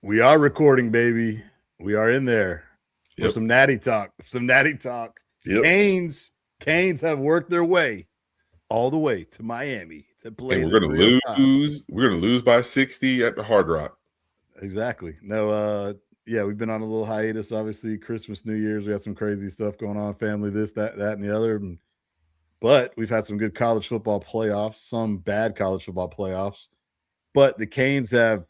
We are recording, baby. We are in there for Yep. some Natty Talk. Some Natty Talk. Yep. Canes have worked their way all the way to Miami to play And the we're gonna 305. lose. We're gonna lose by 60 at the Hard Rock. Exactly. No, yeah, we've been on a little hiatus. Obviously, Christmas, New Year's, we had some crazy stuff going on, family, this, that, and the other. But we've had some good college football playoffs, some bad college football playoffs. But the Canes have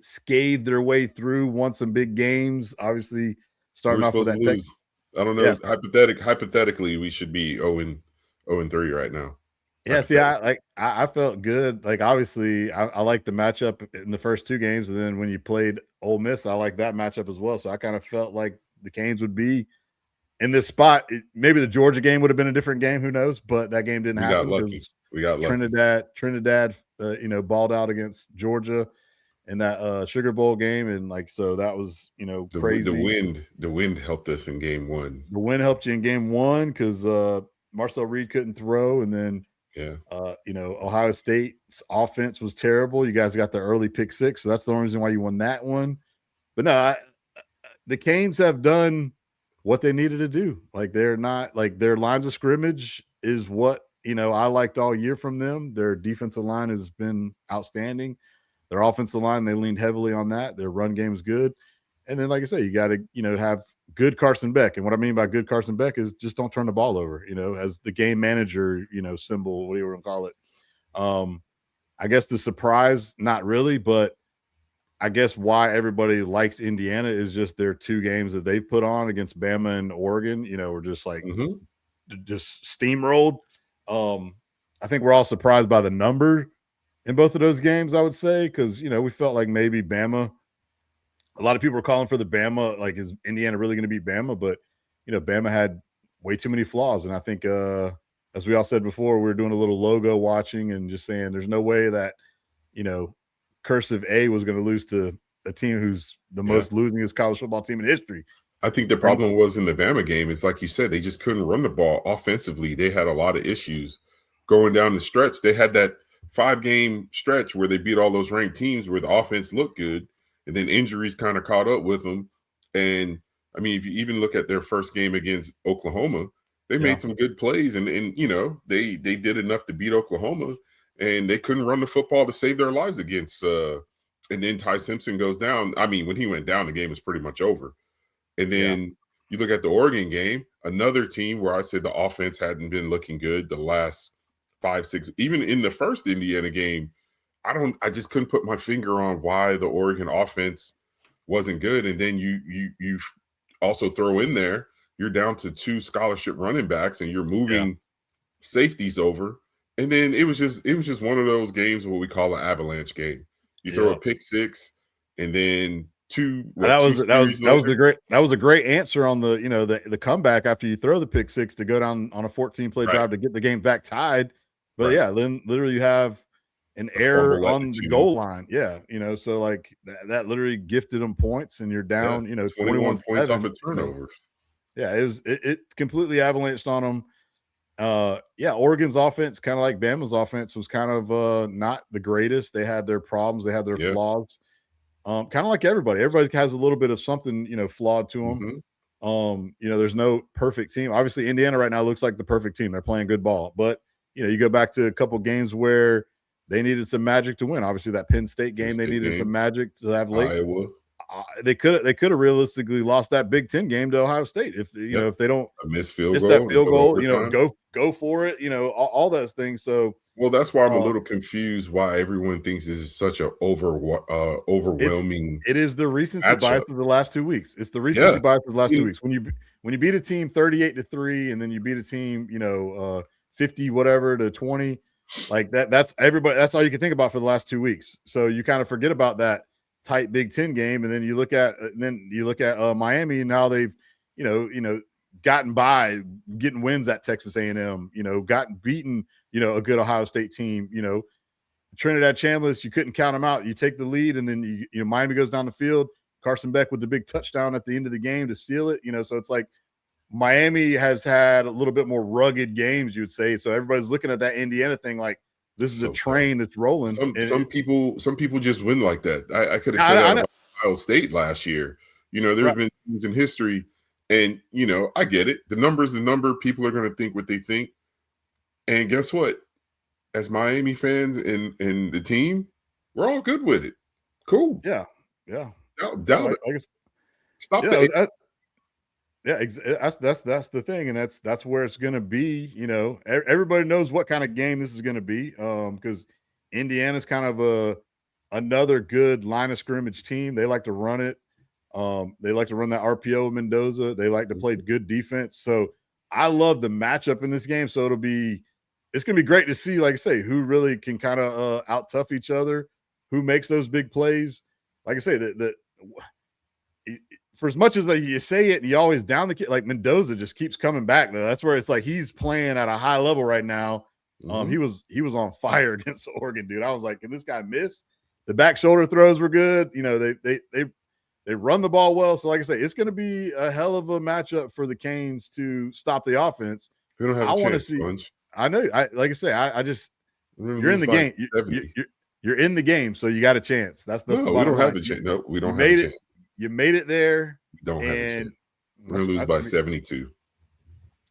scathed their way through, won some big games. Obviously, We're starting off with supposed to that tech. lose. I don't know. Yes. Hypothetically, we should be 0-3 right now. Yeah, see, I felt good. Like, obviously, I like the matchup in the first two games, and then when you played Ole Miss, I like that matchup as well. So I kind of felt like the Canes would be in this spot. Maybe the Georgia game would have been a different game, who knows? But that game didn't happen because We got lucky. Trinidad, balled out against Georgia in that Sugar Bowl game, and so that was crazy. The wind helped us in game one. The wind helped you in game one because Marcel Reed couldn't throw, and then. Yeah. Ohio State's offense was terrible. You guys got the early pick six, so that's the only reason why you won that one. But no, the Canes have done what they needed to do. Like, they're not like their lines of scrimmage is what I liked all year from them. Their defensive line has been outstanding. Their offensive line, they leaned heavily on that. Their run game is good. And then, like I say, you got to, have good Carson Beck. And what I mean by good Carson Beck is just don't turn the ball over, as the game manager, symbol, what do you want to call it? I guess the surprise, not really, but I guess why everybody likes Indiana is just their two games that they've put on against Bama and Oregon, were just like just steamrolled. I think we're all surprised by the number in both of those games, I would say, because, we felt like maybe Bama – a lot of people are calling for the Bama, like, is Indiana really going to beat Bama? But, Bama had way too many flaws. And I think, as we all said before, we were doing a little logo watching and just saying there's no way that, cursive A was going to lose to a team who's the most losingest college football team in history. I think the problem was in the Bama game is, like you said, they just couldn't run the ball offensively. They had a lot of issues going down the stretch. They had that 5-game stretch where they beat all those ranked teams where the offense looked good. And then injuries kind of caught up with them. And, I mean, if you even look at their first game against Oklahoma, they made some good plays. And they did enough to beat Oklahoma. And they couldn't run the football to save their lives against and then Ty Simpson goes down. I mean, when he went down, the game was pretty much over. And then you look at the Oregon game, another team where I said the offense hadn't been looking good the last 5-6. Even in the first Indiana game, I just couldn't put my finger on why the Oregon offense wasn't good. And then you also throw in there, you're down to 2 scholarship running backs and you're moving safeties over. And then it was just one of those games, what we call an avalanche game. You throw a pick six and then that was a great answer on the comeback after you throw the pick six to go down on a 14-play drive to get the game back tied. But then literally you have an error on the goal line. Yeah. So like that literally gifted them points and you're down, 21 points off of turnovers. Yeah. It completely avalanched on them. Oregon's offense, kind of like Bama's offense, was kind of not the greatest. They had their problems. They had their flaws. Kind of like everybody. Everybody has a little bit of something, flawed to them. There's no perfect team. Obviously, Indiana right now looks like the perfect team. They're playing good ball. But, you go back to a couple games where they needed some magic to win. Obviously, that Penn State game, they needed some magic to have late. Iowa. They could have realistically lost that Big Ten game to Ohio State if if they don't miss field goal, go for it. All those things. So that's why I'm a little confused why everyone thinks this is such an overwhelming. It is the recency bias of the last 2 weeks. It's the recency bias of the last 2 weeks. When you beat a team 38-3 and then you beat a team 50 whatever to 20. Like that's everybody. That's all you can think about for the last 2 weeks. So you kind of forget about that tight Big Ten game, and then you look at Miami, and now they've gotten by, getting wins at Texas A&M. Gotten beaten. A good Ohio State team. Trinidad Chambliss, you couldn't count them out. You take the lead, and then Miami goes down the field. Carson Beck with the big touchdown at the end of the game to seal it. So it's like Miami has had a little bit more rugged games, you would say. So everybody's looking at that Indiana thing like this is a train that's rolling. Some people just win like that. I could have said that. Ohio State last year. There's Right. been things in history, and I get it. The number's the number. People are going to think what they think, and guess what? As Miami fans and the team, we're all good with it. Cool. Yeah. Yeah. No, Doubt it. I guess, Stop yeah, the. yeah, that's the thing, and that's where it's going to be. Everybody knows what kind of game this is going to be, because Indiana's kind of another good line of scrimmage team. They like to run it. They like to run that RPO with Mendoza. They like to play good defense. So I love the matchup in this game. So it's going to be great to see, like I say, who really can kind of out tough each other, who makes those big plays. Like I say, for as much as you say it and you always down the kid, like Mendoza just keeps coming back though. That's where it's like he's playing at a high level right now. He was on fire against Oregon, dude. I was like, can this guy miss? The back shoulder throws were good. They run the ball well. So like I say, it's going to be a hell of a matchup for the Canes to stop the offense. We don't have I a want to chance, see. Sponge. I know. I just you're in the by game. You're in the game, so you got a chance. That's the No, we bottom don't have line. a chance. No, we don't You have a made chance. You made it there. We don't have a chance. and We're gonna lose by 72.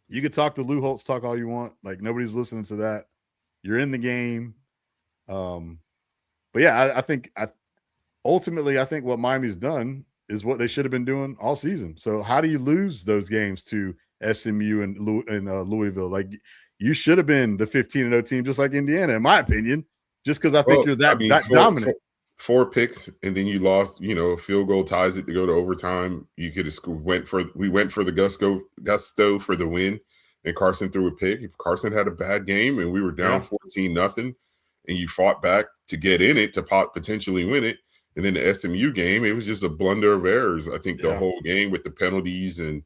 You could talk to Lou Holtz talk all you want. Like nobody's listening to that. You're in the game. But yeah, I think ultimately what Miami's done is what they should have been doing all season. So how do you lose those games to SMU and Louisville? Like you should have been the 15-0 team, just like Indiana, in my opinion. Just because I think you're that dominant. Four picks, and then you lost. A field goal ties it to go to overtime. You could have we went for the gusto for the win, and Carson threw a pick. If Carson had a bad game, and we were down 14-0, and you fought back to get in it to potentially win it. And then the SMU game, it was just a blunder of errors. I think the whole game with the penalties and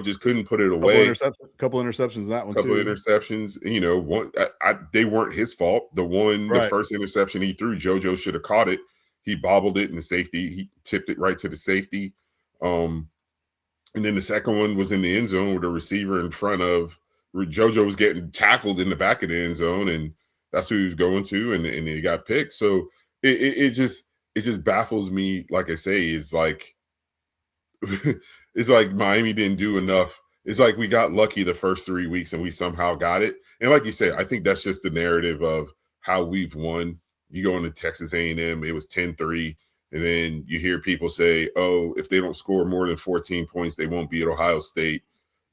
just couldn't put it away. Couple interceptions in that one. Couple interceptions. One they weren't his fault. The first interception he threw, JoJo should have caught it. He bobbled it in the safety. He tipped it right to the safety. And then the second one was in the end zone with a receiver in front of where JoJo was getting tackled in the back of the end zone, and that's who he was going to, and he got picked. So it just baffles me. Like I say, it's like it's like Miami didn't do enough. It's like we got lucky the first 3 weeks and we somehow got it. And like you said, I think that's just the narrative of how we've won. You go into Texas A&M, it was 10-3. And then you hear people say, oh, if they don't score more than 14 points, they won't beat Ohio State.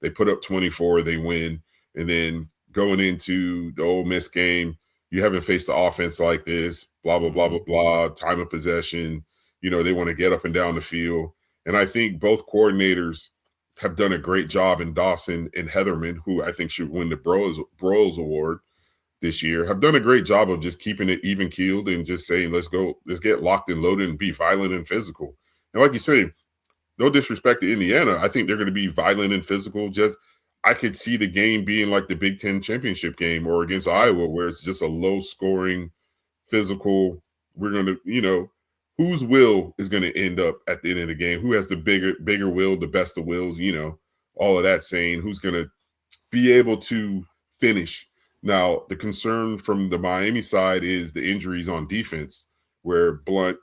They put up 24, they win. And then going into the Ole Miss game, you haven't faced the offense like this, blah, blah, blah, blah, blah, time of possession. They want to get up and down the field. And I think both coordinators have done a great job in Dawson and Heatherman, who I think should win the Broyles Award this year, have done a great job of just keeping it even keeled and just saying, let's get locked and loaded and be violent and physical. And like you say, no disrespect to Indiana, I think they're going to be violent and physical. Just I could see the game being like the Big Ten championship game or against Iowa, where it's just a low scoring, physical. We're going to, whose will is going to end up at the end of the game? Who has the bigger will, the best of wills, all of that saying who's going to be able to finish. Now, the concern from the Miami side is the injuries on defense, where Mesidor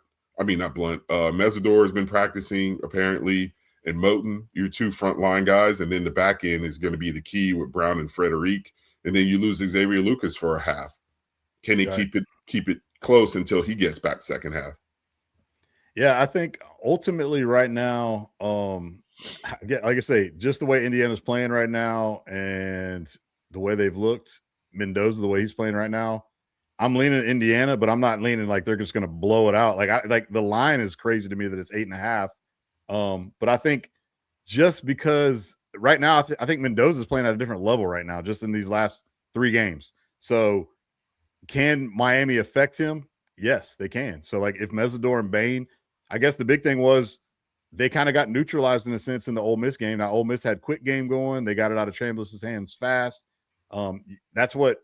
has been practicing apparently, and Moten, your two frontline guys, and then the back end is going to be the key with Brown and Frederic, and then you lose Xavier Lucas for a half. Can they keep it close until he gets back second half? Yeah, I think ultimately right now, like I say, just the way Indiana's playing right now and the way they've looked, Mendoza, the way he's playing right now, I'm leaning Indiana, but I'm not leaning like they're just going to blow it out. Like the line is crazy to me that it's 8.5. But I think just because right now, I think Mendoza's playing at a different level right now, just in these last 3 games. So can Miami affect him? Yes, they can. So like if Mesidor and Bain, I guess the big thing was they kind of got neutralized in a sense in the Ole Miss game. Now Ole Miss had quick game going. They got it out of Chambliss's hands fast. That's what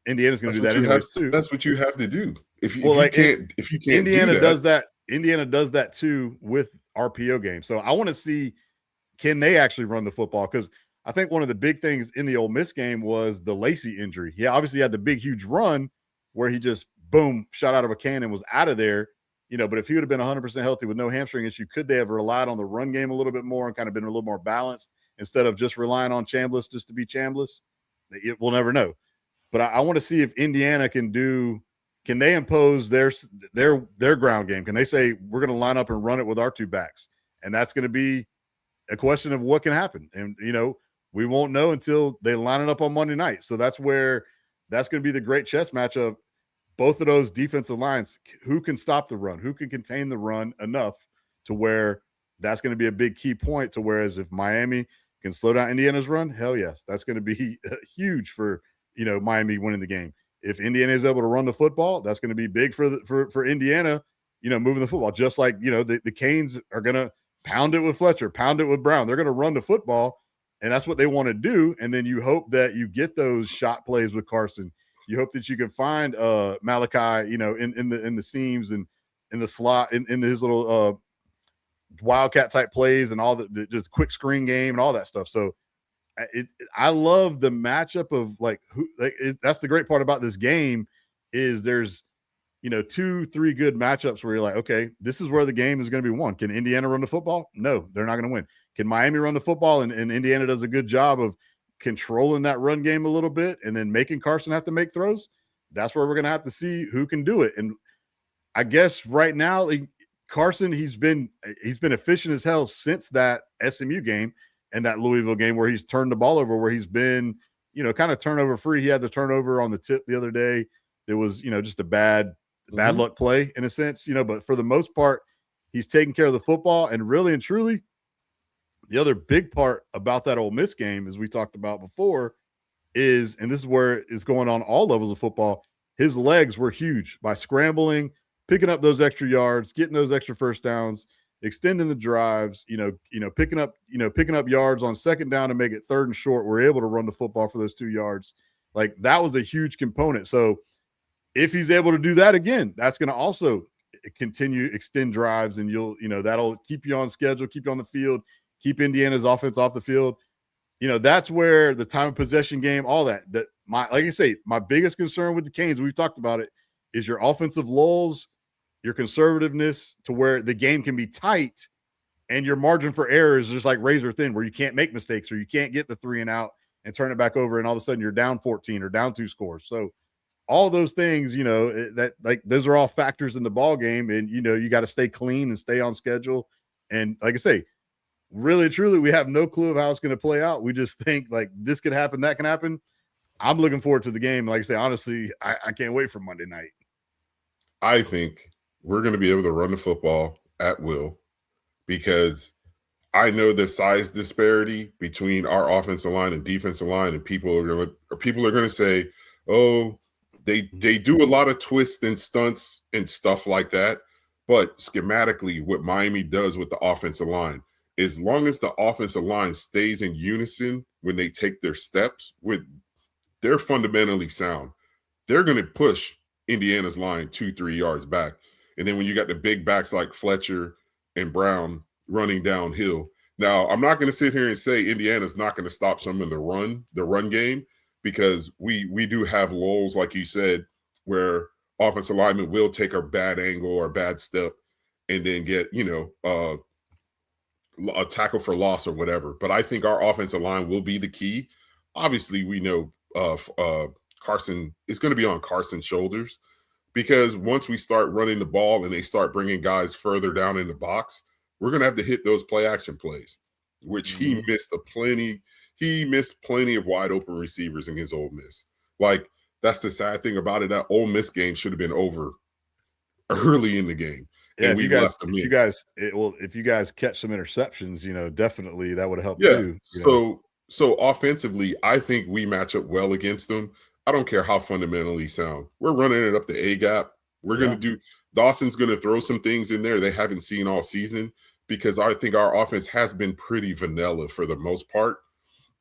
Indiana's going to do that anyways too. That's what you have to do. If you can't, Indiana does that. Indiana does that too with RPO games. So I want to see, can they actually run the football? Because I think one of the big things in the Ole Miss game was the Lacey injury. He obviously had the big, huge run where he just boom, shot out of a cannon, was out of there. But if he would have been 100% healthy with no hamstring issue, could they have relied on the run game a little bit more and kind of been a little more balanced instead of just relying on Chambliss just to be Chambliss? We'll never know. But I want to see if Indiana can they impose their ground game? Can they say we're going to line up and run it with our two backs? And that's going to be a question of what can happen. And, we won't know until they line it up on Monday night. So that's going to be the great chess match of both of those defensive lines. Who can stop the run? Who can contain the run enough to where that's going to be a big key point, to whereas if Miami can slow down Indiana's run, hell yes, that's going to be huge for, Miami winning the game. If Indiana is able to run the football, that's going to be big for Indiana, moving the football. Just like, the Canes are going to pound it with Fletcher, pound it with Brown. They're going to run the football, and that's what they want to do. And then you hope that you get those shot plays with Carson. You hope that you can find Malachi, in the seams and in the slot, in his little wildcat type plays and all the just quick screen game and all that stuff. So I love the matchup of that's the great part about this game is there's 2-3 good matchups where you're like, okay, this is where the game is going to be won. Can Indiana run the football? No, they're not going to win. Can Miami run the football? And Indiana does a good job of controlling that run game a little bit and then making Carson have to make throws. That's where we're going to have to see who can do it. And I guess right now, Carson, he's been efficient as hell since that SMU game and that Louisville game where he's turned the ball over, where he's been, kind of turnover free. He had the turnover on the tip the other day. It was, just a bad luck play in a sense, but for the most part, he's taking care of the football. And really and truly, the other big part about that Ole Miss game, as we talked about before, is, and this is where it's going on all levels of football, his legs were huge by scrambling, picking up those extra yards, getting those extra first downs, extending the drives, picking up yards on second down to make it third and short. We're able to run the football for those 2 yards. Like, that was a huge component. So if he's able to do that again, that's going to also extend drives, and that'll keep you on schedule, keep you on the field, keep Indiana's offense off the field. That's where the time of possession game, all that like I say, my biggest concern with the Canes, we've talked about it, is your offensive lulls, your conservativeness to where the game can be tight and your margin for error is just like razor thin, where you can't make mistakes or you can't get the 3 and out and turn it back over. And all of a sudden you're down 14 or down 2 scores. So all those things, that like those are all factors in the ball game. And, you got to stay clean and stay on schedule. And like I say, really, truly, we have no clue of how it's going to play out. We just think like this could happen, that can happen. I'm looking forward to the game. Like I say, honestly, I can't wait for Monday night. I think we're going to be able to run the football at will, because I know the size disparity between our offensive line and defensive line, and people are going to say, oh, they do a lot of twists and stunts and stuff like that. But schematically, what Miami does with the offensive line, as long as the offensive line stays in unison when they take their steps, they're fundamentally sound. They're going to push Indiana's line 2-3 yards back. And then when you got the big backs like Fletcher and Brown running downhill. Now, I'm not going to sit here and say Indiana's not going to stop some in the run game, because we do have lulls, like you said, where offensive linemen will take a bad angle or a bad step and then get, a tackle for loss or whatever. But I think our offensive line will be the key. Obviously, we know Carson is going to be on Carson's shoulders, because once we start running the ball and they start bringing guys further down in the box, we're going to have to hit those play action plays, which he missed plenty. He missed plenty of wide open receivers against Ole Miss. Like, that's the sad thing about it. That Ole Miss game should have been over early in the game. Yeah, and if you guys catch some interceptions, definitely that would have helped too. So offensively, I think we match up well against them. I don't care how fundamentally sound. We're running it up the A gap. We're going to do – Dawson's going to throw some things in there they haven't seen all season, because I think our offense has been pretty vanilla for the most part.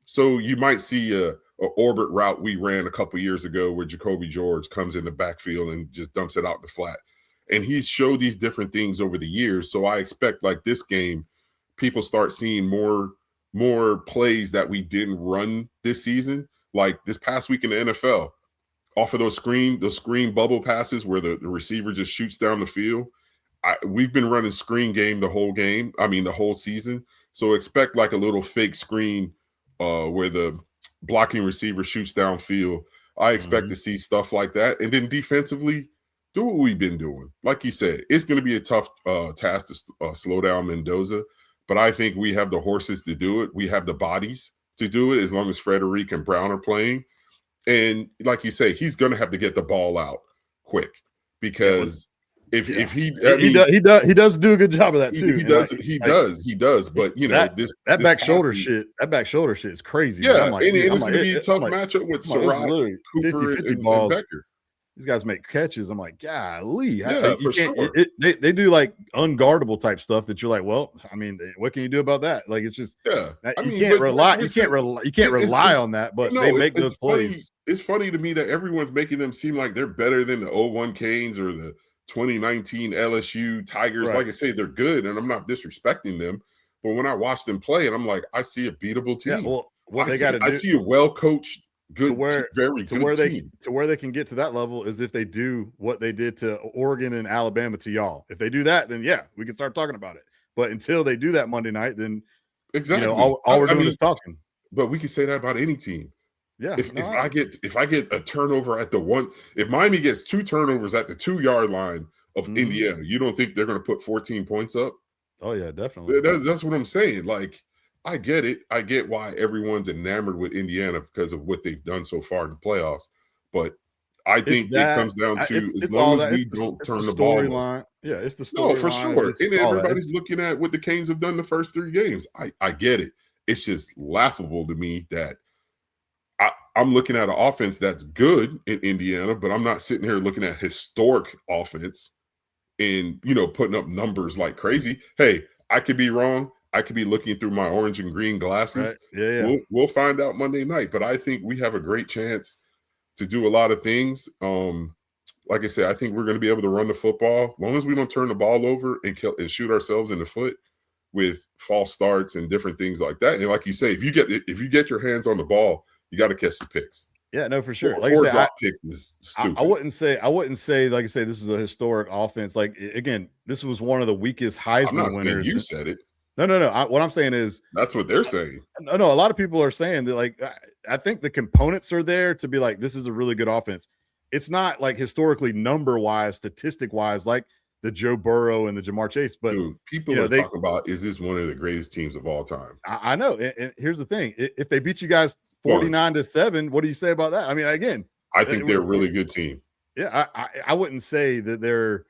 So you might see a orbit route we ran a couple years ago where Jacoby George comes in the backfield and just dumps it out in the flat. And he's showed these different things over the years. So I expect, like this game, people start seeing more plays that we didn't run this season. Like this past week in the NFL, off of those screen bubble passes where the receiver just shoots down the field. we've been running screen game the whole game. I mean, the whole season. So expect like a little fake screen where the blocking receiver shoots downfield. I expect to see stuff like that. And then defensively, do what we've been doing. Like you said, it's going to be a tough task to slow down Mendoza, but I think we have the horses to do it. We have the bodies to do it as long as Frederic and Brown are playing. And like you say, he's going to have to get the ball out quick because if he does do a good job of that too. He does. But you know, this back shoulder shit is crazy. Yeah, and it's going to be a tough matchup with Surratt, Cooper, and Becker. These guys make catches. I'm like, golly, yeah, for sure. They do like unguardable type stuff that you're like, well, I mean, what can you do about that? Like, it's just you can't rely on that. But they make those plays. It's funny to me that everyone's making them seem like they're better than the 01 Canes or the 2019 LSU Tigers. Right. Like I say, they're good, and I'm not disrespecting them. But when I watch them play, and I'm like, I see a beatable team. Yeah, well, what they got to do, I see a well-coached, good, very good team. To where they can get to that level is if they do what they did to Oregon and Alabama to y'all. If they do that, then yeah, we can start talking about it. But until they do that Monday night, then exactly all we're doing is talking. But we can say that about any team. Yeah. If I get a turnover at the one, if Miami gets 2 turnovers at the 2-yard line of Indiana, you don't think they're going to put 14 points up? Oh yeah, definitely. That's what I'm saying. Like, I get it. I get why everyone's enamored with Indiana because of what they've done so far in the playoffs. But I think it comes down to as long as we don't turn the ball over. Yeah, it's the story. No, for sure. And everybody's looking at what the Canes have done the first 3 games. I get it. It's just laughable to me that I'm looking at an offense that's good in Indiana, but I'm not sitting here looking at historic offense and, putting up numbers like crazy. Hey, I could be wrong. I could be looking through my orange and green glasses. Right. Yeah. We'll find out Monday night, but I think we have a great chance to do a lot of things. Like I said, I think we're going to be able to run the football as long as we don't turn the ball over and shoot ourselves in the foot with false starts and different things like that. And like you say, if you get your hands on the ball, you got to catch the picks. Yeah, no, for sure. Like 4 drop picks is stupid. I wouldn't say, like I say, this is a historic offense. Like, again, this was one of the weakest Heisman winners. You said it. No. What I'm saying is that's what they're saying. No. A lot of people are saying that, like, I think the components are there to be like, this is a really good offense. It's not like historically number wise, statistic wise, like the Joe Burrow and the Jamar Chase. But people are talking about, is this one of the greatest teams of all time? I know. And here's the thing: if they beat you guys 49-7, what do you say about that? I mean, again, I think they're a really good team. Yeah, I wouldn't say that they're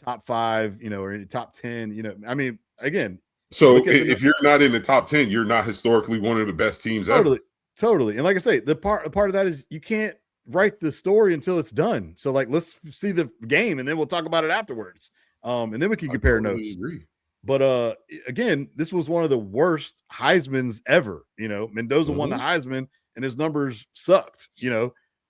top 5, or in the top 10. I mean, again. So if you're not in the top 10, you're not historically one of the best teams ever. Totally. And like I say, the part of that is you can't write the story until it's done. So like, let's see the game and then we'll talk about it afterwards. And then we can compare notes. Agree. But again, this was one of the worst Heismans ever. Mendoza won the Heisman and his numbers sucked,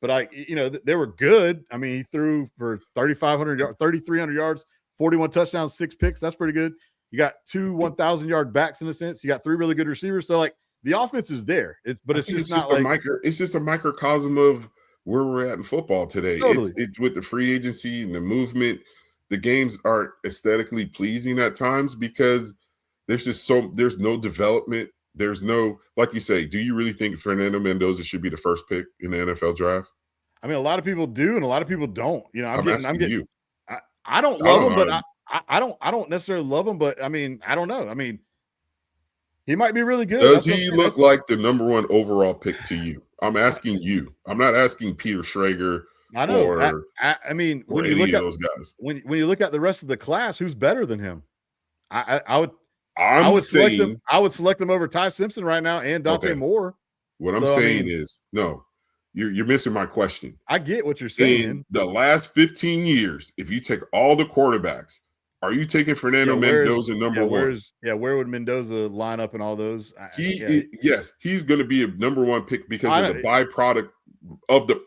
but they were good. I mean, he threw for 3,500 yards, 3,300 yards, 41 touchdowns, 6 picks. That's pretty good. You got 2 1,000-yard backs in a sense. You got 3 really good receivers. So like the offense is there. It's just a microcosm of where we're at in football today. Totally. It's with the free agency and the movement. The games aren't aesthetically pleasing at times because there's no development. There's no, like you say, do you really think Fernando Mendoza should be the first pick in the NFL draft? I mean, a lot of people do and a lot of people don't. I'm getting you. I don't love him, but I don't necessarily love him, but I mean, I don't know. I mean, he might be really good. Does he look like the number 1 overall pick to you? I'm asking you. I'm not asking Peter Schrager. I know. I mean, when you look at those guys, when you look at the rest of the class, who's better than him? I would select him over Ty Simpson right now and Dante Moore. What I'm saying is, no, you're missing my question. I get what you're saying. In the last 15 years, if you take all the quarterbacks, are you taking Fernando Mendoza number 1? Where would Mendoza line up in all those? Yes, he's going to be a number 1 pick because of the byproduct of the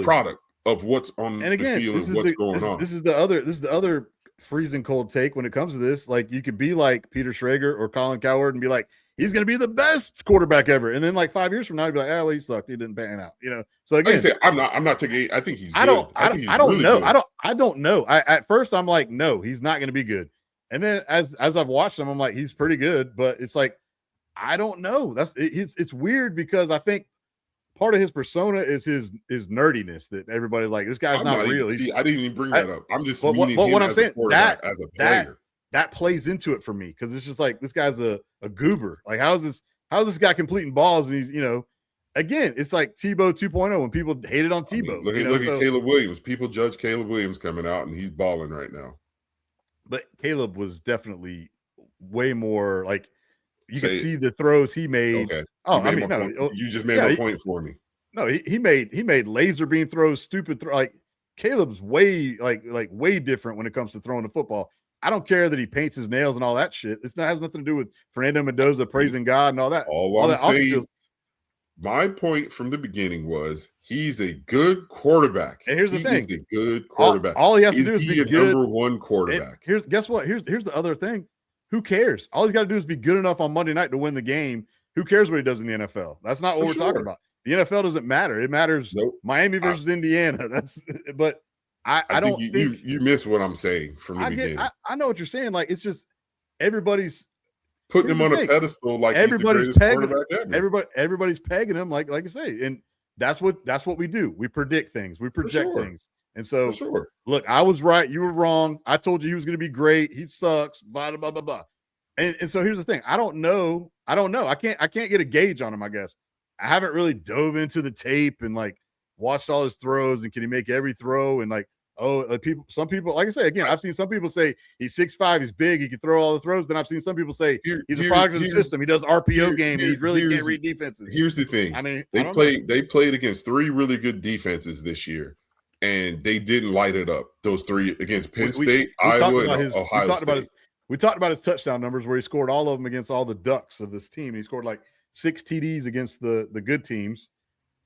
product of what's on the field and what's going on. This is the other freezing cold take when it comes to this. Like, you could be like Peter Schrager or Colin Cowherd and be like, he's going to be the best quarterback ever. And then like 5 years from now, he'd be like, oh, well, he sucked. He didn't pan out, So again, like I say, I'm not taking. I think he's good. I don't know. I don't know. At first I'm like, no, he's not going to be good. And then as I've watched him, I'm like, he's pretty good. But it's like, I don't know. It's weird because I think part of his persona is his nerdiness that everybody's like, this guy's not real. I didn't even bring that up. I'm just meaning what I'm saying as a player. That plays into it for me because it's just like this guy's a goober. Like, how's this guy completing balls? And he's, again, it's like Tebow 2.0 when people hated on Tebow. Look at Caleb Williams. People judge Caleb Williams coming out, and he's balling right now. But Caleb was definitely way more like you can see the throws he made. Okay. Oh, you just made a point for me. No, he made laser beam throws, stupid throw. Like Caleb's way way different when it comes to throwing the football. I don't care that he paints his nails and all that shit. It has nothing to do with Fernando Mendoza praising God and all that. All I'm saying, my point from the beginning was he's a good quarterback. And here's the thing: he's a good quarterback. All he has to do is be a good number one quarterback. Guess what? Here's the other thing. Who cares? All he's got to do is be good enough on Monday night to win the game. Who cares what he does in the NFL? That's not what we're talking about. The NFL doesn't matter. It matters. Miami versus Indiana. But I don't think you miss what I'm saying from the beginning. I know what you're saying. Like, it's just everybody's putting him on a pedestal like everybody's he's the greatest quarterback ever. Everybody's pegging him like I say, and that's what we do. We predict things. We project things. And so, look, I was right. You were wrong. I told you he was going to be great. He sucks. Blah blah blah blah. And so here's the thing. I don't know. I can't get a gauge on him. I guess I haven't really dove into the tape and like watched all his throws and can he make every throw and like. Some people, like I say, again, I've seen some people say he's 6'5", he's big, he can throw all the throws. Then I've seen some people say he's a product of the system. He does RPO game, and he really can't read defenses. Here's the thing. I mean, they played against 3 really good defenses this year, and they didn't light it up. Those 3 against Penn State, Iowa, and Ohio State. We talked about his touchdown numbers where he scored all of them against all the Ducks of this team. He scored like 6 TDs against the good teams.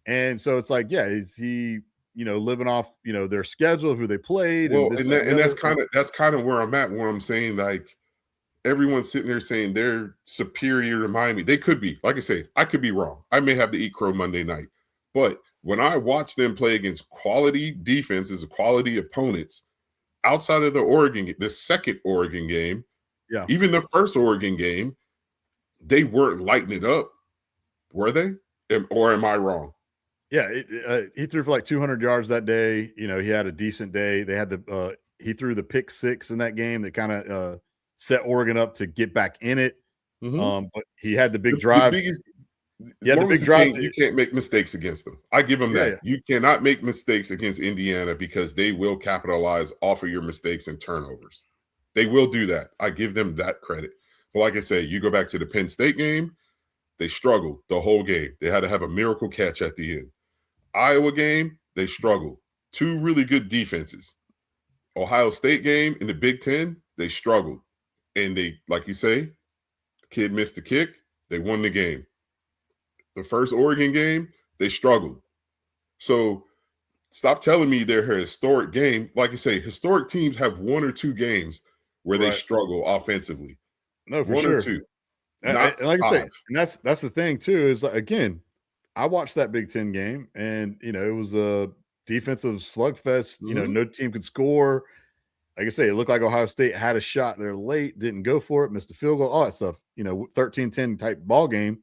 And so it's like, yeah, is he living off, their schedule, who they played. Well, and that's kind of where I'm at, where I'm saying like everyone's sitting there saying they're superior to Miami. They could be. Like I say, I could be wrong. I may have to eat crow Monday night. But when I watch them play against quality defenses, quality opponents, outside of the second Oregon game, even the first Oregon game, they weren't lighting it up, were they? Or am I wrong? Yeah, he threw for like 200 yards that day. He had a decent day. They had he threw the pick 6 in that game that kind of set Oregon up to get back in it. Mm-hmm. But he had the big drive. The big drive. You can't make mistakes against them. I give them that. You cannot make mistakes against Indiana because they will capitalize off of your mistakes and turnovers. They will do that. I give them that credit. But like I said, you go back to the Penn State game, they struggled the whole game. They had to have a miracle catch at the end. Iowa game, they struggled. 2 really good defenses. Ohio State game in the Big Ten, they struggled. And they, like you say, the kid missed the kick, they won the game. The first Oregon game, they struggled. So stop telling me they're a historic game. Like you say, historic teams have 1 or 2 games where they struggle offensively. No, for 1 sure. or 2. And like I say, and that's the thing too, is like, again, I watched that Big Ten game and, it was a defensive slugfest. Mm-hmm. No team could score. Like I say, it looked like Ohio State had a shot there late, didn't go for it, missed a field goal, all that stuff, 13-10 type ball game.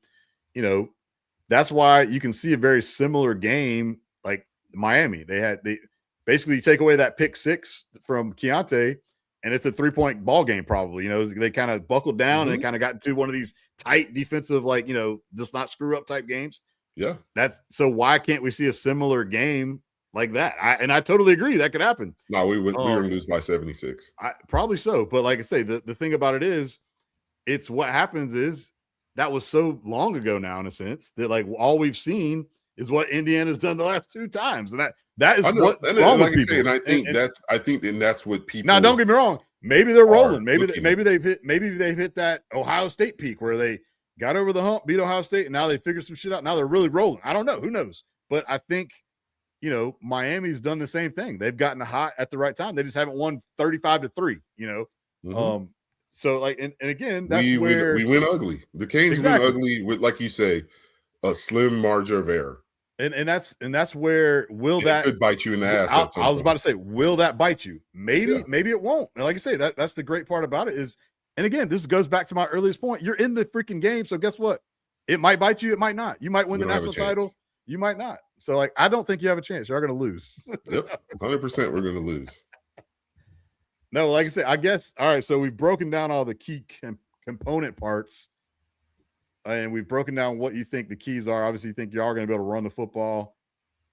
That's why you can see a very similar game like Miami. They basically take away that pick 6 from Keontae and it's a 3-point ball game probably. They kind of buckled down and kind of got into one of these tight defensive, just not screw up type games. Yeah. So why can't we see a similar game like that? I totally agree that could happen. No, we wouldn't lose by 76. Probably so. But like I say, the thing about it is, it's what happens is that was so long ago now, in a sense, that like all we've seen is what Indiana's done the last 2 times. And that is what's wrong with people. And I think that's what people. Now, don't get me wrong. Maybe they're rolling. Maybe they've hit that Ohio State peak where they got over the hump, beat Ohio State, and now they figured some shit out. Now they're really rolling. I don't know. Who knows? But I think, Miami's done the same thing. They've gotten hot at the right time. They just haven't won 35-3, Mm-hmm. So like, and again, that's we where win ugly. The Canes win ugly with, like you say, a slim margin of error. And that's where will And that it could bite you in the ass at some I was about point. to say, will that bite you? Maybe, Yeah. maybe it won't. And like I say, that's the great part about it is, and again, this goes back to my earliest point. You're in the freaking game, so guess what? It might bite you, it might not. You might win the national title, you might not. So like, I don't think you have a chance. You're going to lose. Yep, 100%. We're going to lose. No, like I said, I guess. All right, so we've broken down all the key component parts, and we've broken down what you think the keys are. Obviously, you think you are going to be able to run the football.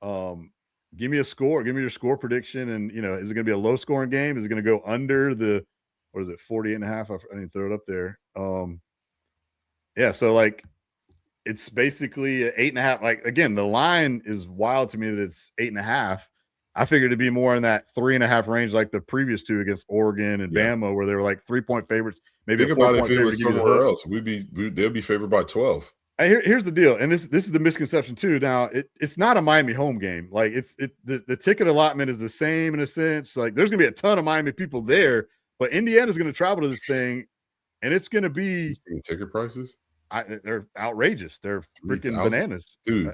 Give me a score. Give me your score prediction. And, is it going to be a low scoring game? Is it going to go under the, 48.5? I didn't throw it up there. Yeah. So like, it's basically 8.5. Like, again, the line is wild to me that it's 8.5. I figured it'd be more in that 3.5 range, like the previous two against Oregon and Bama, where they were like 3-point favorites. Maybe think about if it was somewhere else, they'll be favored by 12. Here's the deal, and this is the misconception too. Now, it's not a Miami home game. Like the ticket allotment is the same in a sense. Like there's gonna be a ton of Miami people there, but Indiana's gonna travel to this thing, and it's gonna be ticket prices. They're outrageous. They're freaking bananas, dude.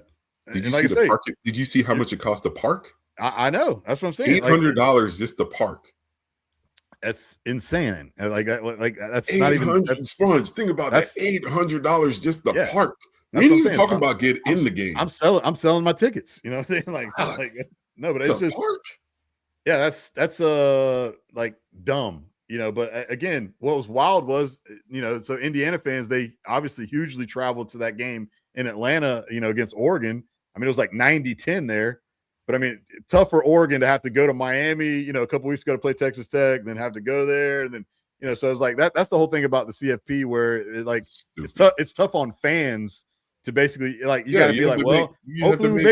Did you see the park? Did you see how much it cost to park? I know. That's what I'm saying. $800 just to park. That's insane. Like that's not even Sponge. Think about that. $800 just to park. We ain't even talking about get in the game. I'm selling my tickets. You know what I'm saying? Like no, but it's just park. Yeah, that's like dumb. But again, what was wild was, so Indiana fans, they obviously hugely traveled to that game in Atlanta, against Oregon. I mean, it was like 90-10 there. But I mean, tough for Oregon to have to go to Miami, a couple weeks ago to play Texas Tech, then have to go there. And then, so it's like that's the whole thing about the CFP where it's tough on fans to basically like, you got to be like, well, hopefully we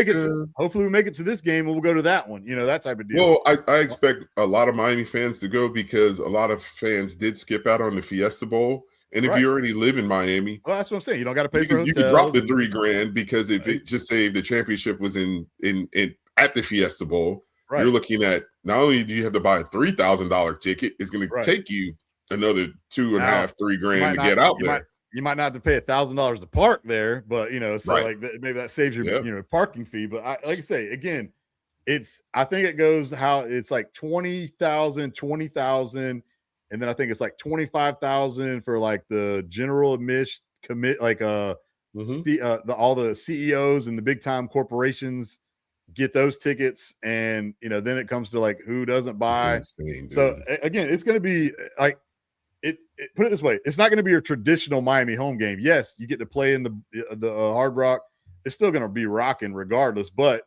make it to this game and we'll go to that one, that type of deal. Well, I expect a lot of Miami fans to go because a lot of fans did skip out on the Fiesta Bowl. And if you already live in Miami, well, that's what I'm saying. You don't got to pay for hotels. You could drop the $3,000 because if it just say the championship was in at the Fiesta Bowl, you're looking at not only do you have to buy a $3,000 ticket, it's going to take you another $2.5, $3,000 to get out there. You might not have to pay $1,000 to park there, but like maybe that saves your parking fee. But like I say again, I think it goes how it's like 20,000, 20,000, and then I think it's like 25,000 for like the general admission commit, like all the CEOs and the big time corporations get those tickets, and then it comes to like who doesn't buy. Insane, so again, it's going to be like it put it this way, it's not going to be your traditional Miami home game. Yes, you get to play in the Hard Rock. It's still going to be rocking regardless, but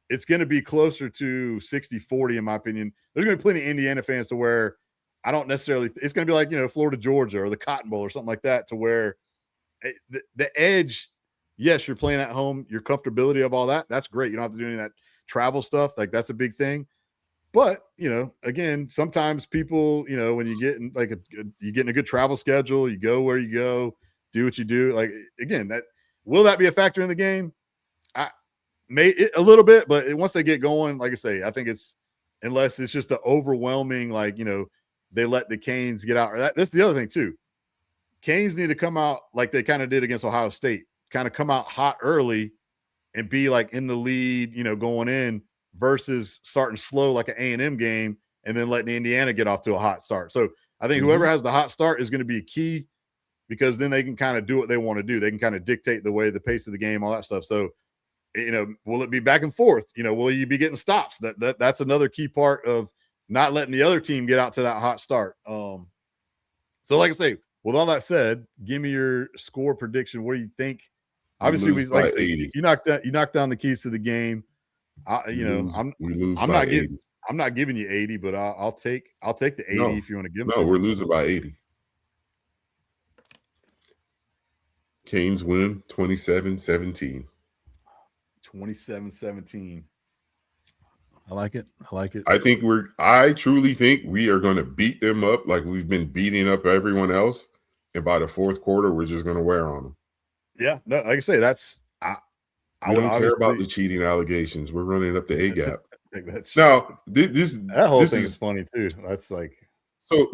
it's going to be closer to 60-40 in my opinion. There's going to be plenty of Indiana fans to where I don't necessarily it's going to be like Florida Georgia or the Cotton Bowl or something like that, to where the edge. Yes, you're playing at home, your comfortability of all that, that's great. You don't have to do any of that travel stuff. Like that's a big thing. But, again, sometimes people, when you get in you get in a good travel schedule, you go where you go, do what you do. Like, again, will that be a factor in the game? A little bit, but once they get going, like I say, I think unless it's just an overwhelming, like, they let the Canes get out. That's the other thing too. Canes need to come out like they kind of did against Ohio State. Kind of come out hot early and be like in the lead, going in versus starting slow like an A&M game and then letting Indiana get off to a hot start. So I think whoever has the hot start is going to be key, because then they can kind of do what they want to do. They can kind of dictate the pace of the game, all that stuff. So, will it be back and forth? Will you be getting stops? That's another key part of not letting the other team get out to that hot start. So like I say, with all that said, give me your score prediction. What do you think? Obviously, you knocked down the keys to the game. I'm not giving you 80, but I'll take the 80 if you want to give me. No, we're losing by 80. Canes win 27-17. 27-17. I like it. I truly think we are going to beat them up like we've been beating up everyone else. And by the fourth quarter, we're just going to wear on them. Yeah, no, like I say, we don't care about the cheating allegations. We're running up the A gap. Now, that whole thing is funny too. That's like So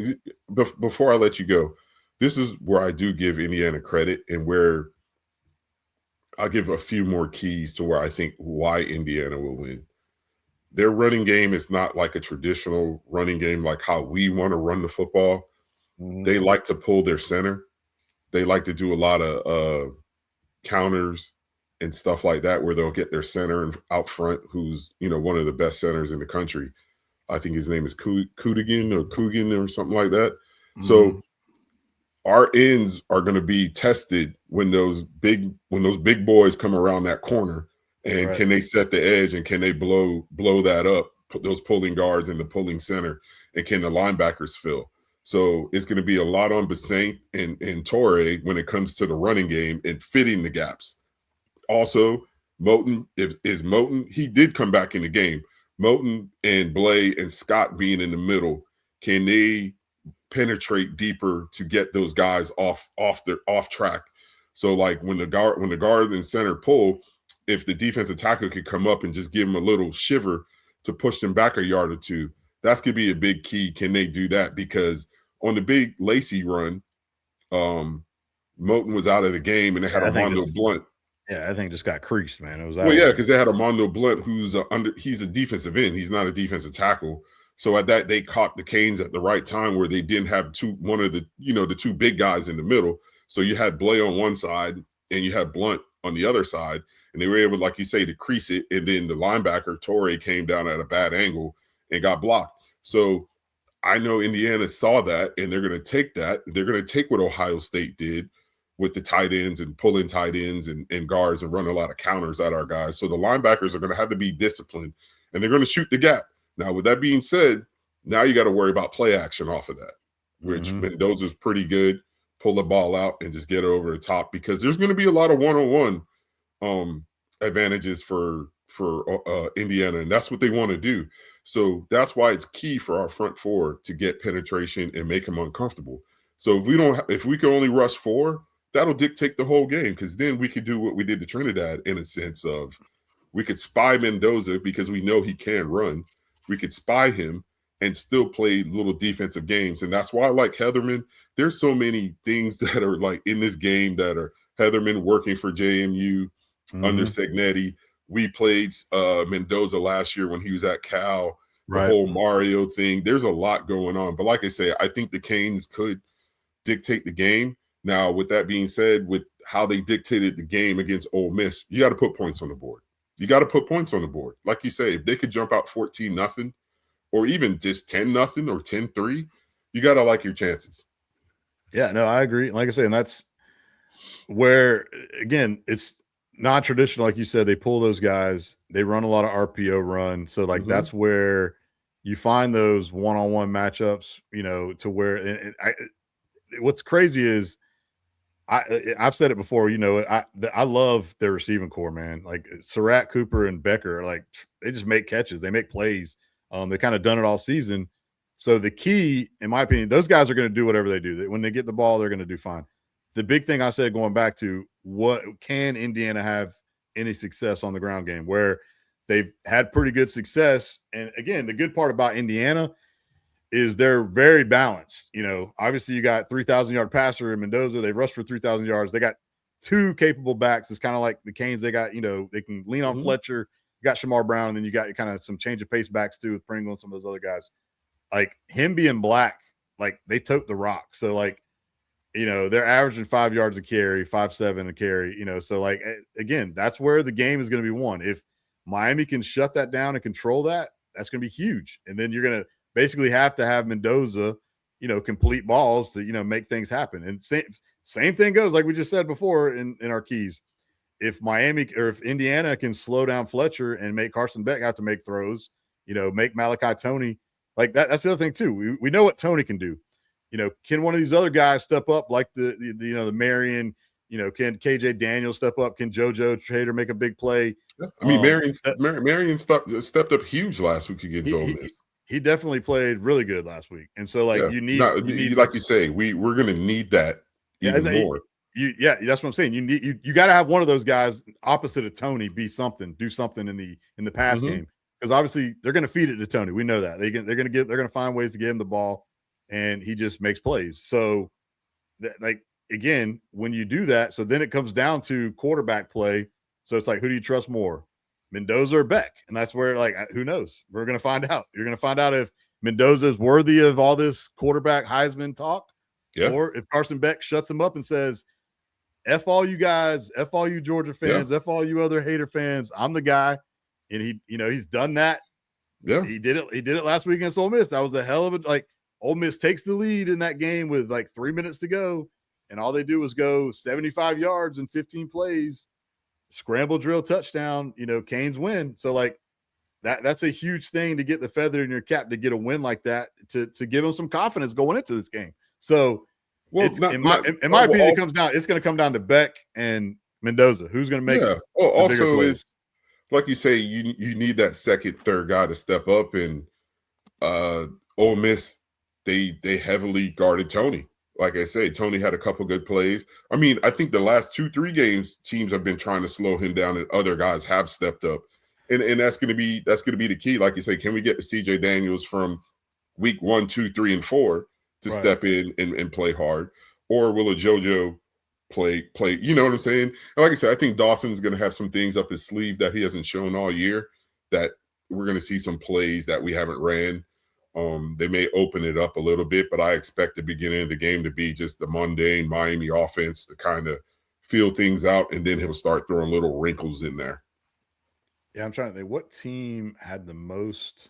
before I let you go, this is where I do give Indiana credit and where I'll give a few more keys to where I think why Indiana will win. Their running game is not like a traditional running game, like how we want to run the football. They like to pull their center. They like to do a lot of counters and stuff like that, where they'll get their center out front, who's one of the best centers in the country. I think his name is Coogan or something like that. So our ends are going to be tested when those big boys come around that corner, and Right. can they set the edge, and can they blow that up, put those pulling guards in the pulling center, and can the linebackers fill? So it's going to be a lot on Basaint and Torre when it comes to the running game and fitting the gaps. Also, Moten, he did come back in the game. Moten and Blay and Scott being in the middle, can they penetrate deeper to get those guys off track? So like when the guard and center pull, if the defensive tackle could come up and just give them a little shiver to push them back a yard or two, that's gonna be a big key. Can they do that? Because on the big Lacey run, Moten was out of the game, and they had Armando Blunt. Yeah, I think just got creased, man. It was Well, yeah, because they had Armando Blunt, who's he's a defensive end. He's not a defensive tackle. So at that, they caught the Canes at the right time where they didn't have one of the the two big guys in the middle. So you had Blay on one side and you had Blunt on the other side, and they were able, like you say, to crease it. And then the linebacker Torre came down at a bad angle and got blocked. So I know Indiana saw that, and they're going to take that. They're going to take what Ohio State did with the tight ends and pulling tight ends and guards and run a lot of counters at our guys. So the linebackers are going to have to be disciplined, and they're going to shoot the gap. Now, with that being said, now you got to worry about play action off of that, which Mendoza's pretty good. Pull the ball out and just get it over the top, because there's going to be a lot of one-on-one advantages for Indiana, and that's what they want to do. So that's why it's key for our front four to get penetration and make them uncomfortable. So if we can only rush 4, that'll dictate the whole game, because then we could do what we did to Trinidad, in a sense of we could spy Mendoza because we know he can run. We could spy him and still play little defensive games. And that's why I like Heatherman. There's so many things that are like in this game that are Heatherman working for JMU under Segnetti. We played Mendoza last year when he was at Cal, the whole Mario thing. There's a lot going on. But like I say, I think the Canes could dictate the game. Now, with that being said, with how they dictated the game against Ole Miss, you got to put points on the board. You got to put points on the board. Like you say, if they could jump out 14-0 or even just 10-0 or 10-3, you got to like your chances. Yeah, no, I agree. Like I say, and that's where, again, it's not traditional. Like you said, they pull those guys. They run a lot of RPO run. So, like, that's where you find those one-on-one matchups, to where what's crazy is I've said it before, I love their receiving core, man. Like Surratt, Cooper, and Becker, like they just make catches. They make plays. They kind of done it all season. So the key, in my opinion, those guys are going to do whatever they do. When they get the ball, they're going to do fine. The big thing I said, going back to what can Indiana have any success on the ground game, where they've had pretty good success. And again, the good part about Indiana is they're very balanced. Obviously you got 3,000-yard passer in Mendoza. They rushed for 3,000 yards. They got 2 capable backs. It's kind of like the Canes. They got, they can lean on Fletcher. You got Shamar Brown, and then you got kind of some change of pace backs too with Pringle and some of those other guys. Like him being black, like they tote the rock. So like, they're averaging 5 yards a carry, 5.7 a carry, so like, again, that's where the game is going to be won. If Miami can shut that down and control that, that's going to be huge. And then you're going to basically have to have Mendoza, complete balls to, make things happen. And same thing goes, like we just said before in our keys. If Miami or if Indiana can slow down Fletcher and make Carson Beck have to make throws, make Malachi Toney, like that's the other thing too. We know what Toney can do. Can one of these other guys step up like the Marion, can KJ Daniels step up? Can JoJo Trader make a big play? I mean, Marion stepped up huge last week against Ole Miss. He definitely played really good last week. And so like you need like you say, we're going to need that even more. That's what I'm saying. You got to have one of those guys opposite of Toney do something in the pass game, because obviously they're going to feed it to Toney. We know that they're going to find ways to get him the ball, and he just makes plays. So like, again, when you do that, so then it comes down to quarterback play. So it's like, who do you trust more, Mendoza or Beck? And that's where, like, who knows? We're going to find out. You're going to find out if Mendoza is worthy of all this quarterback Heisman talk, or if Carson Beck shuts him up and says, F all you guys, F all you Georgia fans, F all you other hater fans, I'm the guy. And he's done that. Yeah. He did it last week against Ole Miss. That was a hell of a, like, Ole Miss takes the lead in that game with like 3 minutes to go. And all they do was go 75 yards in 15 plays, scramble drill touchdown, Canes win. So like that's a huge thing to get the feather in your cap, to get a win like that, to give them some confidence going into this game. So in my opinion, it's going to come down to Beck and Mendoza. Who's going to make it? Well, also is, like you say, you need that second, third guy to step up. And Ole Miss, they heavily guarded Tony. Like I say, Tony had a couple good plays. I mean, I think the last 2-3 games, teams have been trying to slow him down, and other guys have stepped up. And that's going to be the key. Like you say, can we get to CJ Daniels from week 1, 2, 3, and 4 to step in and play hard, or will a JoJo play? You know what I'm saying? And like I said, I think Dawson's going to have some things up his sleeve that he hasn't shown all year, that we're going to see some plays that we haven't ran. They may open it up a little bit, but I expect the beginning of the game to be just the mundane Miami offense to kind of feel things out, and then he'll start throwing little wrinkles in there. Yeah, I'm trying to think, what team had the most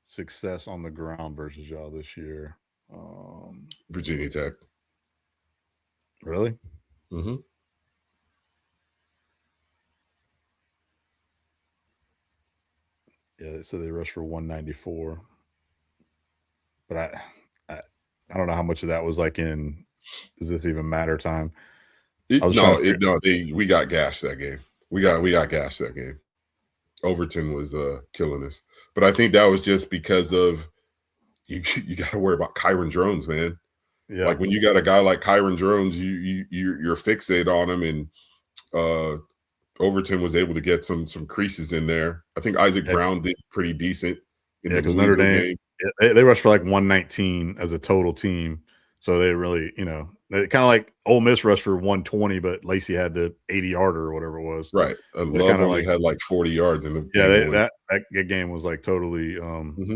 success on the ground versus y'all this year? Virginia Tech. Really? Mm-hmm. Yeah, so they rushed for 194. But I don't know how much of that was like does this even matter time? We got gashed that game. We got gashed that game. Overton was killing us. But I think that was just because of you got to worry about Kyron Drones, man. Yeah. Like when you got a guy like Kyron Drones, you're fixated on him, and Overton was able to get some creases in there. I think Isaac Brown did pretty decent in the Notre Dame game. They rushed for like 119 as a total team. So they really, they kind of like Ole Miss rushed for 120, but Lacey had the 80-yarder or whatever it was. Right. Love only had like 40 yards in the game. Yeah, that game was like totally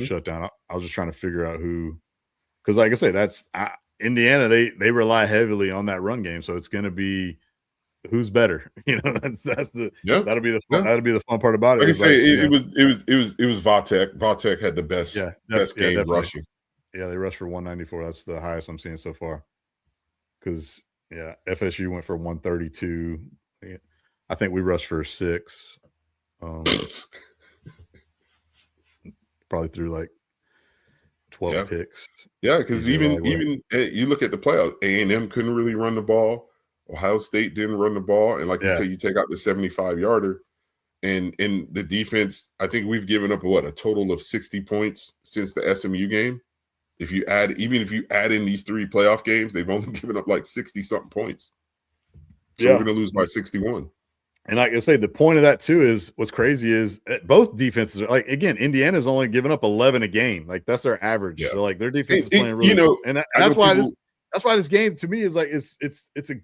shut down. I was just trying to figure out who, because like I say, that's Indiana. They rely heavily on that run game, so it's going to be who's better. That'll be the fun part about it. Like I say, it was Vatek. Vatek had the best game rushing. Yeah, they rushed for 194. That's the highest I'm seeing so far. Because FSU went for 132. I think we rushed for 6. Probably threw like 12 picks. Yeah, because even you look at the playoffs, A&M couldn't really run the ball. Ohio State didn't run the ball, and like you say, you take out the 75-yarder, and in the defense, I think we've given up a total of 60 points since the SMU game. If you add in these 3 playoff games, they've only given up like 60-something points. So we're going to lose by 61. And like I say, the point of that too is what's crazy is that both defenses are like, again, Indiana's only giving up 11 a game. Like that's their average. Yeah. So like their defense is playing really good. And that's why this game to me is like it's a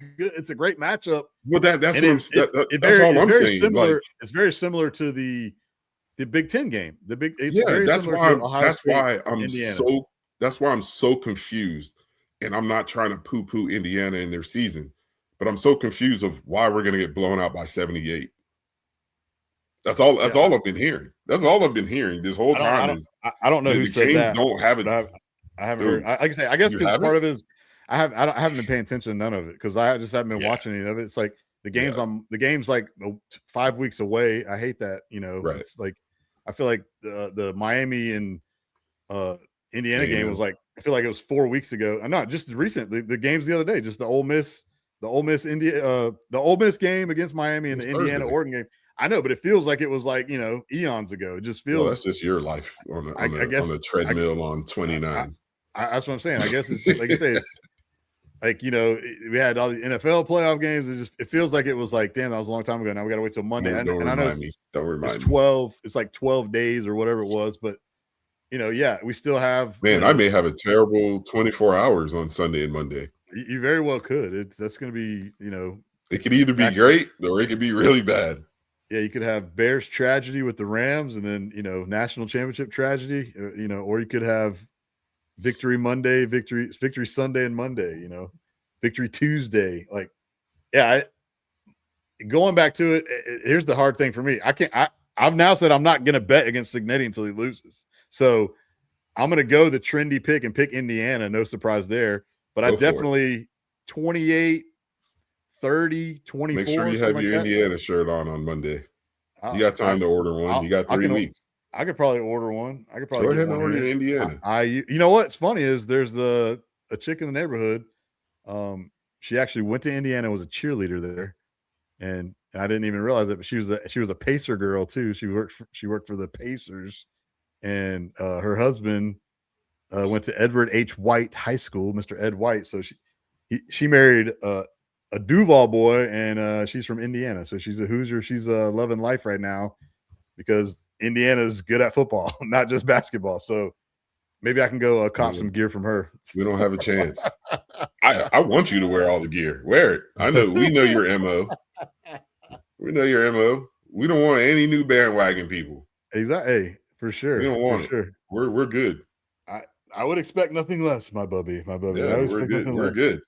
great matchup. Well, that's all I'm saying. Similar, it's very similar to the Big Ten game. That's why I'm so confused. And I'm not trying to poo-poo Indiana in their season, but I'm so confused of why we're going to get blown out by 78. That's all I've been hearing. That's all I've been hearing this whole time. I don't know who said Canes that. Don't have it. I haven't heard. Like I say, I guess because part of it is I haven't been paying attention to none of it because I just haven't been watching any of it. It's like the game's like 5 weeks away. I hate that. Right. It's like I feel like the Miami and Indiana game was like, I feel like it was 4 weeks ago. Not just recently. The games the other day, just the Ole Miss game against Miami and the Indiana Oregon game. I know, but it feels like it was like eons ago. It just feels. Well, that's just your life on the treadmill on 29. That's what I'm saying. I guess it's like you say. It's like we had all the NFL playoff games. It feels like it was like, damn, that was a long time ago. Now we got to wait till Monday. Don't remind me. It's 12. It's like 12 days or whatever it was, but. yeah, we still have. Man, I may have a terrible 24 hours on Sunday and Monday. You very well could. That's going to be, It could either be great or it could be really bad. Yeah, you could have Bears tragedy with the Rams, and then national championship tragedy. Or you could have victory Monday, victory Sunday and Monday. Victory Tuesday. Like, yeah. Going back to it, here's the hard thing for me. I've now said I'm not going to bet against Signetti until he loses. So I'm going to go the trendy pick and pick Indiana. No surprise there. But I definitely 28, 30, 24. Make sure you have your Indiana shirt on Monday. You got time to order one. You got 3 weeks. I could probably order one. I could probably go ahead and order your Indiana. You know what's funny is there's a chick in the neighborhood. She actually went to Indiana, was a cheerleader there, and I didn't even realize it. But she was a Pacer girl too. She worked for the Pacers, and her husband went to Edward H. White High School, Mr. Ed White. So she married a Duval boy, and she's from Indiana. So she's a Hoosier. She's loving life right now because Indiana's good at football, not just basketball. So maybe I can go cop some gear from her. We don't have a chance. I want you to wear all the gear. Wear it. We know your MO. We know your MO. We don't want any new bandwagon people. Exactly. Hey, for sure. We don't want it. We're good. I would expect nothing less, my bubby. Yeah, we're good.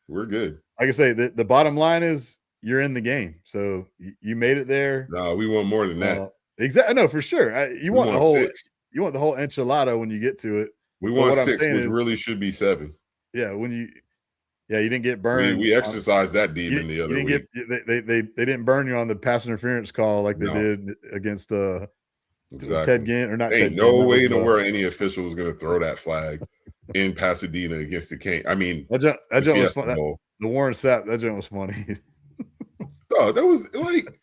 We're good. Like I say, the bottom line is you're in the game. So you made it there. No, we want more than that. Exactly. No, for sure. You want the whole 6. You want the whole enchilada when you get to it. We want 6, which really should be 7. Yeah, you didn't get burned. We exercised that demon the other week. They didn't burn you on the pass interference call like they did against Ted Ginn or not. Ain't no way in the world any official was going to throw that flag in Pasadena against the King. I mean, that joint was funny. The Warren Sapp, that joint was funny. Oh, that was like,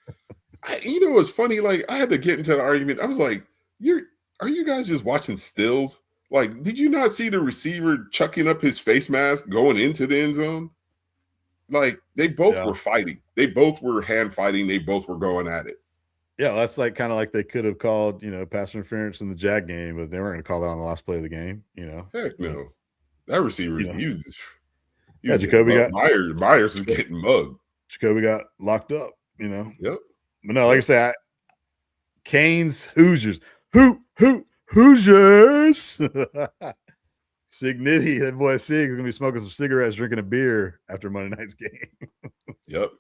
what's funny? Like, I had to get into the argument. I was like, are you guys just watching stills? Like, did you not see the receiver chucking up his face mask going into the end zone? Like, they both were fighting. They both were hand fighting. They both were going at it. Yeah, that's like kind of like they could have called, pass interference in the Jag game, but they weren't going to call that on the last play of the game. Heck no. That receiver, Jacoby got Myers was getting mugged. Jacoby got locked up. Yep. But no, like I said, Canes Hoosiers. Hoosiers. Signetti, that boy Sig is going to be smoking some cigarettes, drinking a beer after Monday night's game. Yep.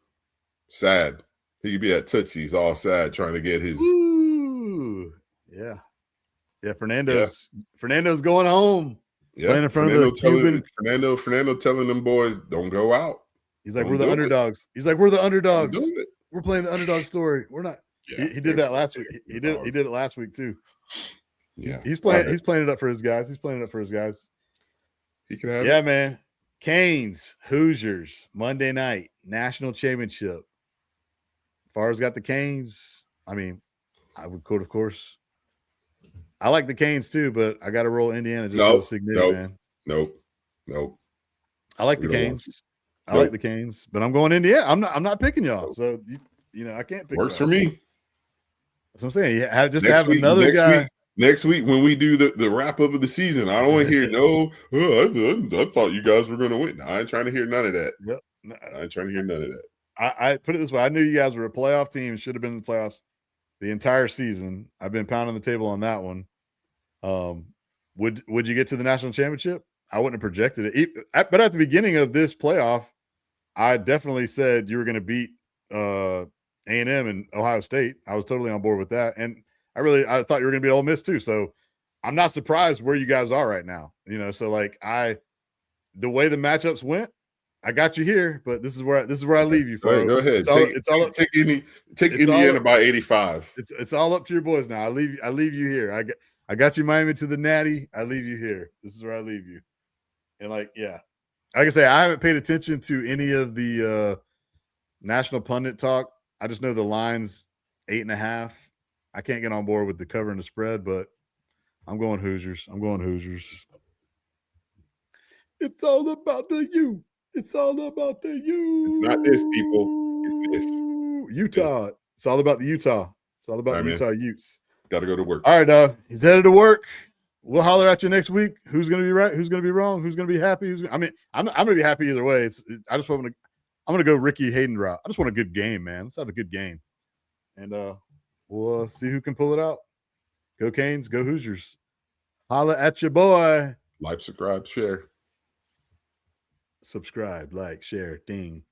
Sad. He could be at Tootsie's all sad trying to get his. Ooh. Yeah. Fernando's going home. Yeah. Playing in front of the Cuban. Fernando telling them boys, don't go out. He's like, we're the underdogs. He's like, we're the underdogs. We're playing the underdog story. We're not. Yeah, he did that last week. He did it last week too. Yeah. He's playing it up for his guys. He can have it. Man. Canes, Hoosiers, Monday night, national championship. Farr's got the Canes. I mean, I would quote, of course. I like the Canes too, but I got to roll Indiana just man. Nope. I like the Canes. I like the Canes, but I'm going Indiana. I'm not picking y'all. So I can't pick. Works for me. That's what I'm saying. Have another guy. Next week when we do the wrap up of the season, I don't want to hear I thought you guys were going to win. No, I ain't trying to hear none of that. Yep. I ain't trying to hear none of that. I put it this way. I knew you guys were a playoff team. Should have been in the playoffs the entire season. I've been pounding the table on that one. Would you get to the national championship? I wouldn't have projected it. But at the beginning of this playoff, I definitely said you were going to beat A&M and Ohio State. I was totally on board with that. And I thought you were going to beat Ole Miss too. So I'm not surprised where you guys are right now. So like the way the matchups went, I got you here, but this is where I leave you. Go ahead. Take Indiana by 85. It's all up to your boys now. I leave you here. I got you Miami to the Natty. I leave you here. This is where I leave you. And like I say, I haven't paid attention to any of the national pundit talk. I just know the line's 8.5. I can't get on board with the cover and the spread, but I'm going Hoosiers. It's all about the U. It's all about the U. It's not this, people. It's this. Utah. It's all about the Utah. It's all about the Utah Utes. Got to go to work. All right, he's headed to work. We'll holler at you next week. Who's going to be right? Who's going to be wrong? Who's going to be happy? I'm going to be happy either way. I'm going to go Ricky Hayden route. I just want a good game, man. Let's have a good game. And we'll see who can pull it out. Go Canes, go Hoosiers. Holla at your boy. Like, subscribe, share. Subscribe, like, share, ding.